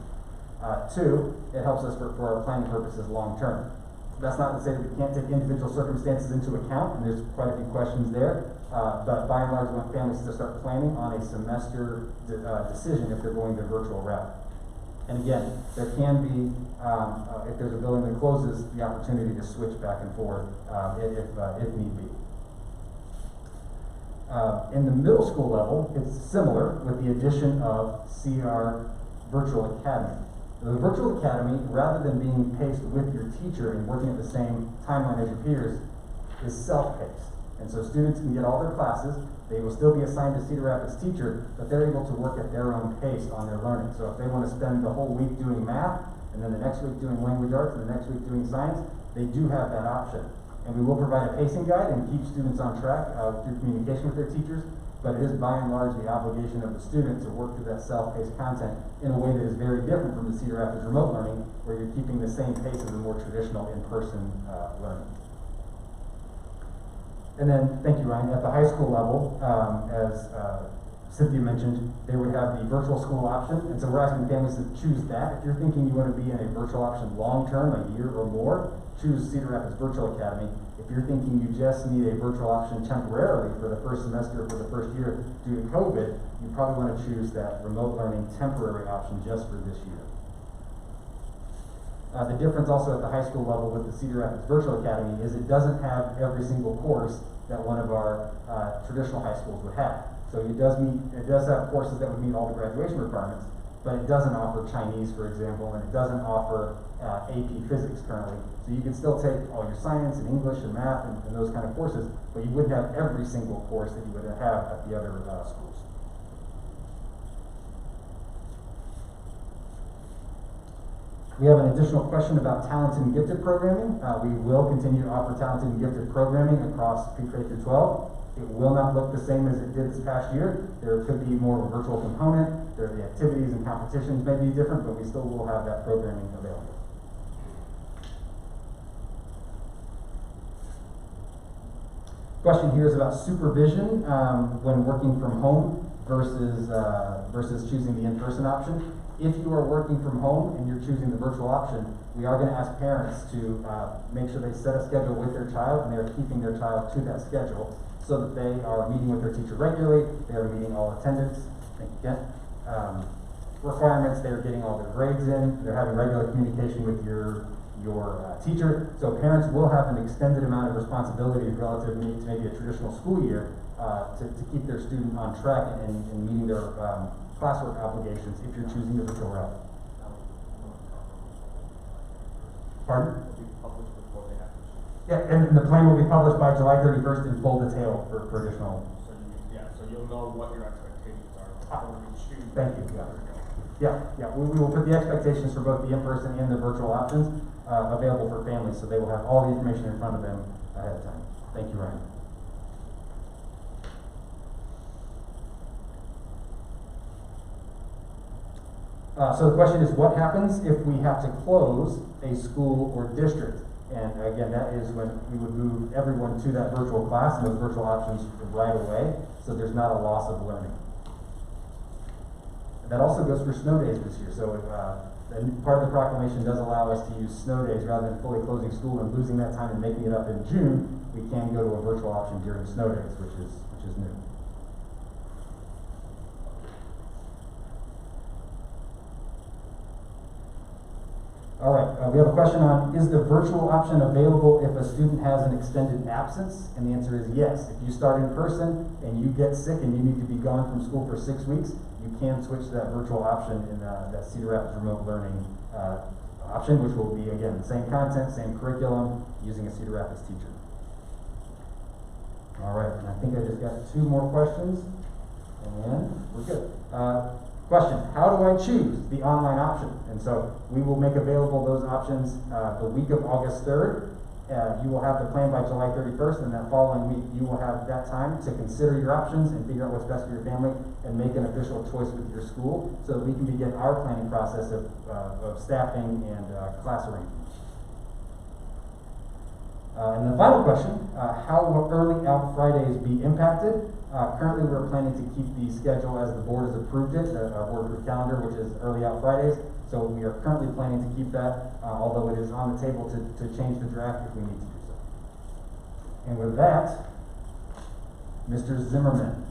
S2: Two, it helps us for our planning purposes long term. That's not to say that we can't take individual circumstances into account, and there's quite a few questions there. But by and large, we want families to start planning on a semester decision if they're going the virtual route. And again, there can be, if there's a building that closes, the opportunity to switch back and forth if need be. In the middle school level, it's similar with the addition of CR Virtual Academy. The Virtual Academy, rather than being paced with your teacher and working at the same timeline as your peers, is self-paced. And so students can get all their classes. They will still be assigned to Cedar Rapids teacher, but they're able to work at their own pace on their learning. So if they want to spend the whole week doing math, and then the next week doing language arts, and the next week doing science, they do have that option. And we will provide a pacing guide and keep students on track through communication with their teachers, but it is by and large the obligation of the student to work through that self-paced content in a way that is very different from the Cedar Rapids remote learning, where you're keeping the same pace as the more traditional in-person learning. And then, thank you, Ryan, at the high school level, as Cynthia mentioned, they would have the virtual school option, and so we're asking families to choose that. If you're thinking you want to be in a virtual option long-term, a year or more, choose Cedar Rapids Virtual Academy. If you're thinking you just need a virtual option temporarily for the first semester or for the first year due to COVID, you probably want to choose that remote learning temporary option just for this year. The difference also at the high school level with the Cedar Rapids Virtual Academy is it doesn't have every single course that one of our traditional high schools would have. So it does have courses that would meet all the graduation requirements, but it doesn't offer Chinese, for example, and it doesn't offer AP Physics currently. So you can still take all your science and English and math and those kind of courses, but you wouldn't have every single course that you would have at the other schools. We have an additional question about talented and gifted programming. We will continue to offer talented and gifted programming across pre-K through 12. It will not look the same as it did this past year. There could be more of a virtual component. The activities and competitions may be different, but we still will have that programming available. Question here is about supervision when working from home versus choosing the in-person option. If you are working from home and you're choosing the virtual option, we are going to ask parents to make sure they set a schedule with their child and they're keeping their child to that schedule so that they are meeting with their teacher regularly, they are meeting all attendance, requirements, they're getting all their grades in, they're having regular communication with your teacher. So parents will have an extended amount of responsibility relative to maybe a traditional school year to keep their student on track and meeting their classwork obligations if you're choosing the virtual route. Pardon? Yeah, and the plan will be published by July 31st in full detail for additional.
S9: So you'll know what your expectations are before we choose.
S2: Thank you, we will put the expectations for both the in-person and the virtual options available for families, so they will have all the information in front of them ahead of time. Thank you, Ryan. So the question is, what happens if we have to close a school or district? And again, that is when we would move everyone to that virtual class and those virtual options right away, so there's not a loss of learning. And that also goes for snow days this year. So part of the proclamation does allow us to use snow days rather than fully closing school and losing that time and making it up in June. We can go to a virtual option during snow days, which is new. All right, we have a question on, is the virtual option available if a student has an extended absence? And the answer is yes. If you start in person and you get sick and you need to be gone from school for 6 weeks, you can switch to that virtual option in that Cedar Rapids remote learning option, which will be, again, the same content, same curriculum, using a Cedar Rapids teacher. All right, and I think I just got 2 more questions, and we're good. Question, how do I choose the online option? And so we will make available those options the week of August 3rd. You will have the plan by July 31st, and that following week you will have that time to consider your options and figure out what's best for your family and make an official choice with your school so that we can begin our planning process of staffing and class arrangements. And the final question, how will early out Fridays be impacted? Currently we're planning to keep the schedule as the board has approved it, our board approved calendar, which is early out Fridays. So we are currently planning to keep that, although it is on the table to change the draft if we need to do so. And with that, Mr. Zimmerman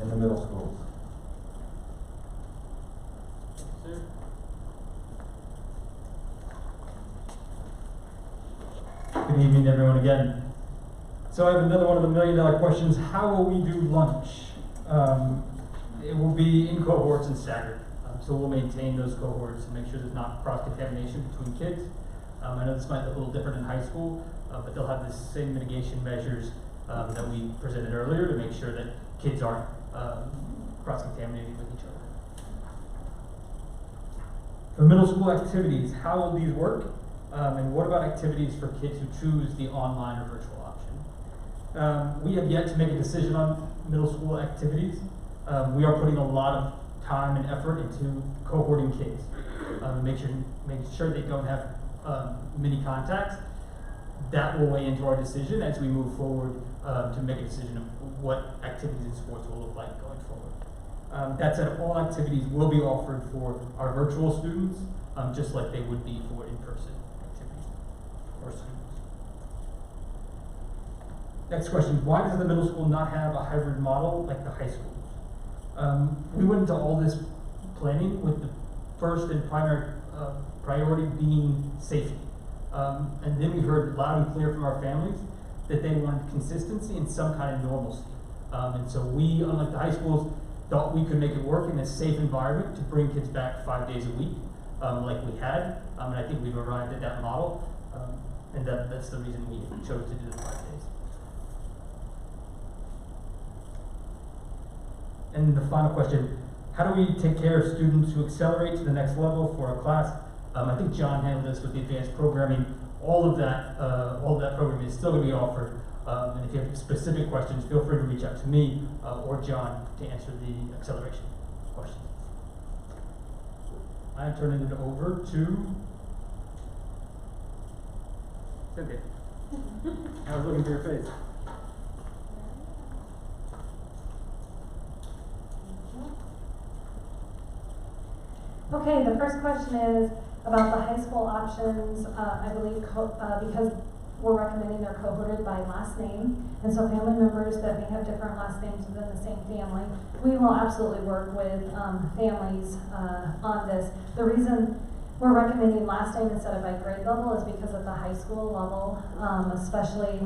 S2: in the middle schools.
S4: Good evening, everyone, again. So I have another one of the million-dollar questions. How will we do lunch? It will be in cohorts and staggered. So we'll maintain those cohorts and make sure there's not cross-contamination between kids. I know this might look a little different in high school, but they'll have the same mitigation measures that we presented earlier to make sure that kids aren't cross-contaminating with each other. For middle school activities, how will these work? And what about activities for kids who choose the online or virtual option? We have yet to make a decision on middle school activities. We are putting a lot of time and effort into cohorting kids, making sure they don't have many contacts. That will weigh into our decision as we move forward to make a decision of what activities and sports will look like going forward. That said, all activities will be offered for our virtual students, just like they would be for in-person activities or students. Next question, why does the middle school not have a hybrid model like the high schools? We went into all this planning with the first and primary priority being safety. And then we heard loud and clear from our families that they wanted consistency and some kind of normalcy. And so we, unlike the high schools, thought we could make it work in a safe environment to bring kids back 5 days a week, like we had. And I think we've arrived at that model. And that's the reason we chose to do the 5 days. And the final question, how do we take care of students who accelerate to the next level for a class? I think John handled this with the advanced programming. All of that programming is still going to be offered. And if you have specific questions, feel free to reach out to me or John to answer the acceleration questions. I'm turning it over to Cynthia. I was looking for your face.
S5: Okay, the first question is about the high school options. I believe because we're recommending they're cohorted by last name, and so family members that may have different last names within the same family, we will absolutely work with families on this. The reason we're recommending last name instead of by grade level is because at the high school level, especially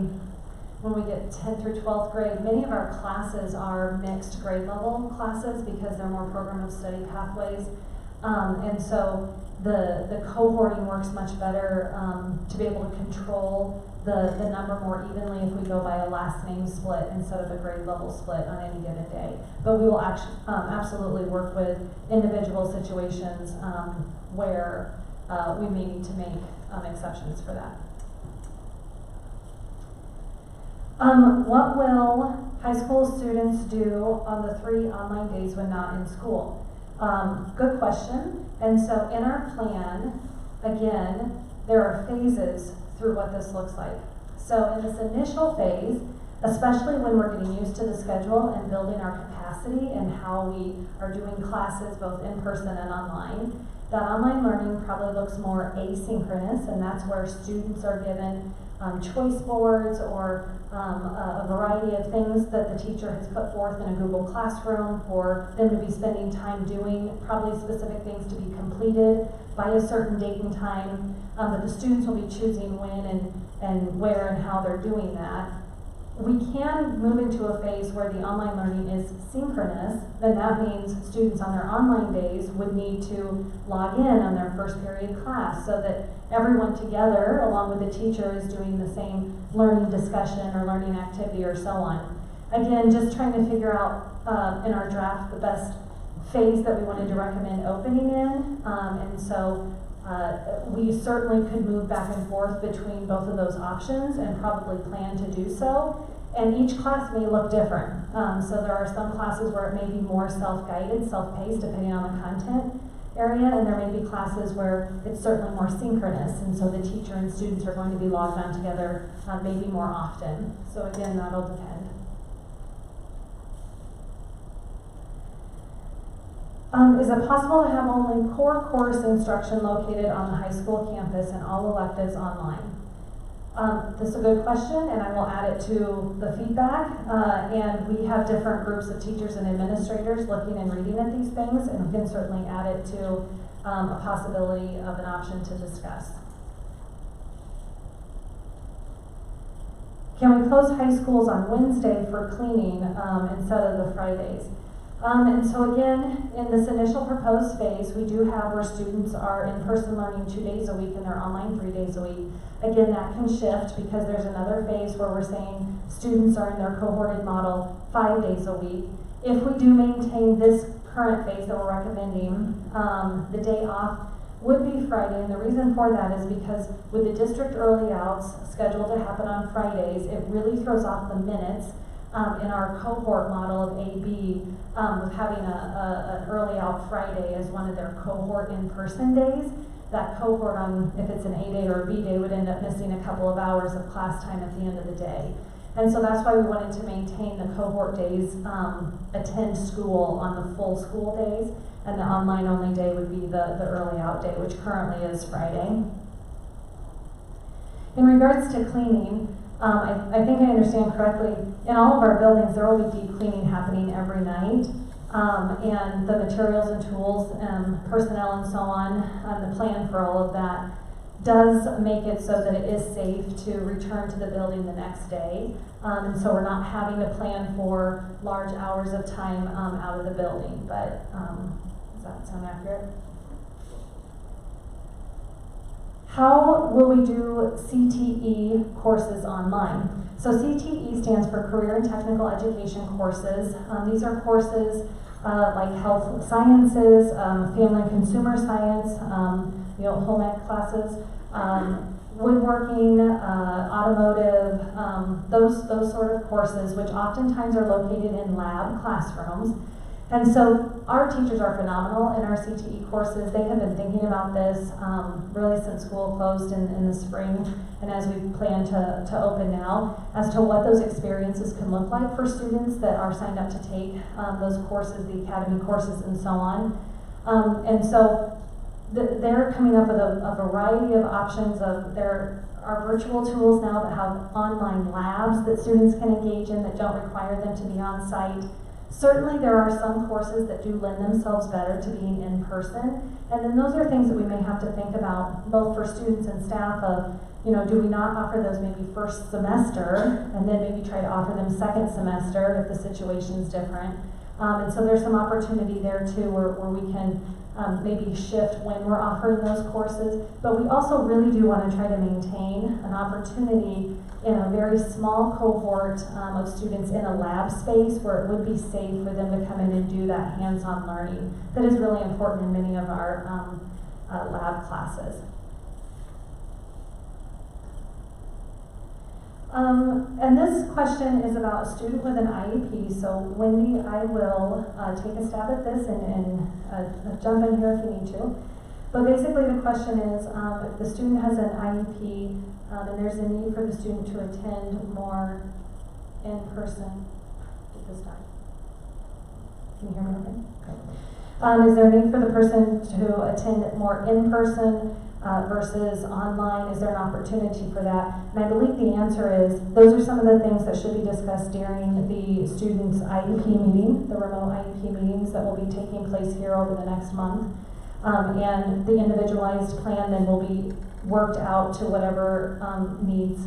S5: when we get 10th through 12th grade, many of our classes are mixed grade level classes because they're more program of study pathways. And so the cohorting works much better to be able to control the number more evenly if we go by a last name split instead of a grade level split on any given day. But we will actually absolutely work with individual situations where we may need to make exceptions for that. What will high school students do on the 3 online days when not in school? Good question. And so in our plan, again, there are phases through what this looks like. So in this initial phase, especially when we're getting used to the schedule and building our capacity and how we are doing classes both in person and online, that online learning probably looks more asynchronous, and that's where students are given choice boards or a variety of things that the teacher has put forth in a Google Classroom for them to be spending time doing, probably specific things to be completed by a certain date and time, but the students will be choosing when and where and how they're doing that. We can move into a phase where the online learning is synchronous, then that means students on their online days would need to log in on their first period class so that everyone together, along with the teacher, is doing the same learning discussion or learning activity or so on. Again, just trying to figure out in our draft the best phase that we wanted to recommend opening in, and so we certainly could move back and forth between both of those options and probably plan to do so. And each class may look different. So there are some classes where it may be more self-guided, self-paced, depending on the content area, and there may be classes where it's certainly more synchronous, and so the teacher and students are going to be logged on together maybe more often. So again, that'll depend. Is it possible to have only core course instruction located on the high school campus and all electives online? This is a good question, and I will add it to the feedback. And we have different groups of teachers and administrators looking and reading at these things, and we can certainly add it to a possibility of an option to discuss. Can we close high schools on Wednesday for cleaning instead of the Fridays? And so again, in this initial proposed phase, we do have where students are in-person learning 2 days a week and they're online 3 days a week. Again, that can shift because there's another phase where we're saying students are in their cohorted model 5 days a week. If we do maintain this current phase that we're recommending, the day off would be Friday, and the reason for that is because with the district early outs scheduled to happen on Fridays, it really throws off the minutes in our cohort model of AB with having an early out Friday as one of their cohort in-person days. That cohort on, if it's an A day or a B day, would end up missing a couple of hours of class time at the end of the day. And so that's why we wanted to maintain the cohort days, attend school on the full school days, and the online only day would be the early out day, which currently is Friday. In regards to cleaning, I think I understand correctly, in all of our buildings there will be deep cleaning happening every night, and the materials and tools and personnel and so on, the plan for all of that does make it so that it is safe to return to the building the next day, and so we're not having to plan for large hours of time out of the building, but does that sound accurate? How will we do CTE courses online? So CTE stands for Career and Technical Education Courses. These are courses like health sciences, family and consumer science, home ec classes, woodworking, automotive, those sort of courses, which oftentimes are located in lab classrooms. And so our teachers are phenomenal in our CTE courses. They have been thinking about this really since school closed in the spring, and as we plan to open now, as to what those experiences can look like for students that are signed up to take those courses, the academy courses and so on. And so they're coming up with a variety of options. There are virtual tools now that have online labs that students can engage in that don't require them to be on site. Certainly there are some courses that do lend themselves better to being in person, and then those are things that we may have to think about both for students and staff of, do we not offer those maybe first semester and then maybe try to offer them second semester if the situation is different. And so there's some opportunity there too where we can maybe shift when we're offering those courses. But we also really do want to try to maintain an opportunity in a very small cohort of students in a lab space where it would be safe for them to come in and do that hands-on learning that is really important in many of our lab classes. And this question is about a student with an IEP. So Wendy, I will take a stab at this and jump in here if you need to. But basically the question is, if the student has an IEP and there's a need for the student to attend more in person, get this done. Can you hear me okay? Okay. Is there a need for the person to attend more in person versus online? Is there an opportunity for that? And I believe the answer is, those are some of the things that should be discussed during the student's IEP meeting, the remote IEP meetings that will be taking place here over the next month. And the individualized plan then will be worked out to whatever needs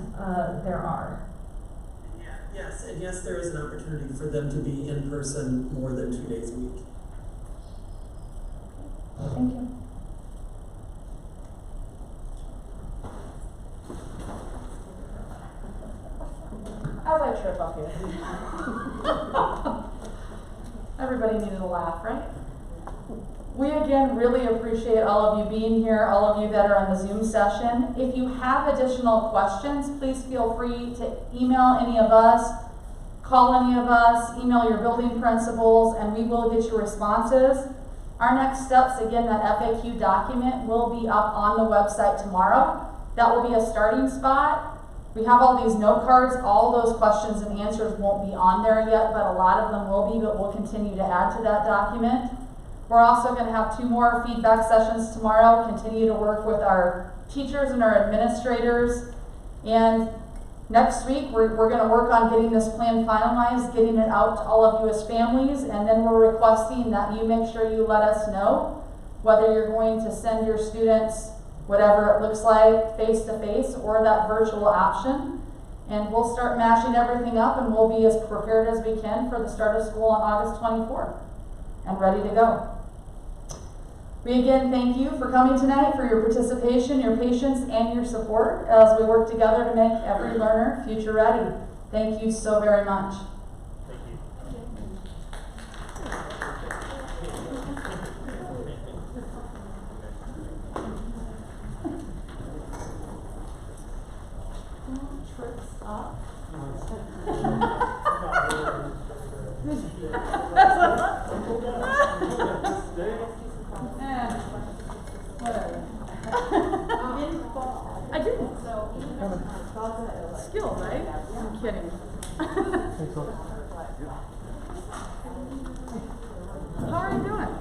S5: there are.
S7: Yes, and yes, there is an opportunity for them to be in person more than 2 days a week.
S5: Thank you.
S1: As I trip up here. Everybody needed a laugh, right? We again really appreciate all of you being here, all of you that are on the Zoom session. If you have additional questions, please feel free to email any of us, call any of us, email your building principals, and we will get you responses. Our next steps, again, that FAQ document will be up on the website tomorrow. That will be a starting spot. We have all these note cards. All those questions and answers won't be on there yet, but a lot of them will be, but we'll continue to add to that document. We're also going to have 2 more feedback sessions tomorrow, continue to work with our teachers and our administrators. And next week, we're going to work on getting this plan finalized, getting it out to all of you as families, and then we're requesting that you make sure you let us know whether you're going to send your students whatever it looks like face-to-face or that virtual option. And we'll start matching everything up and we'll be as prepared as we can for the start of school on August 24th and ready to go. We again thank you for coming tonight, for your participation, your patience, and your support as we work together to make every learner future ready. Thank you so very much.
S9: Thank you.
S1: Trips up. Whatever. I didn't. Skills, right? I'm kidding. How are you doing?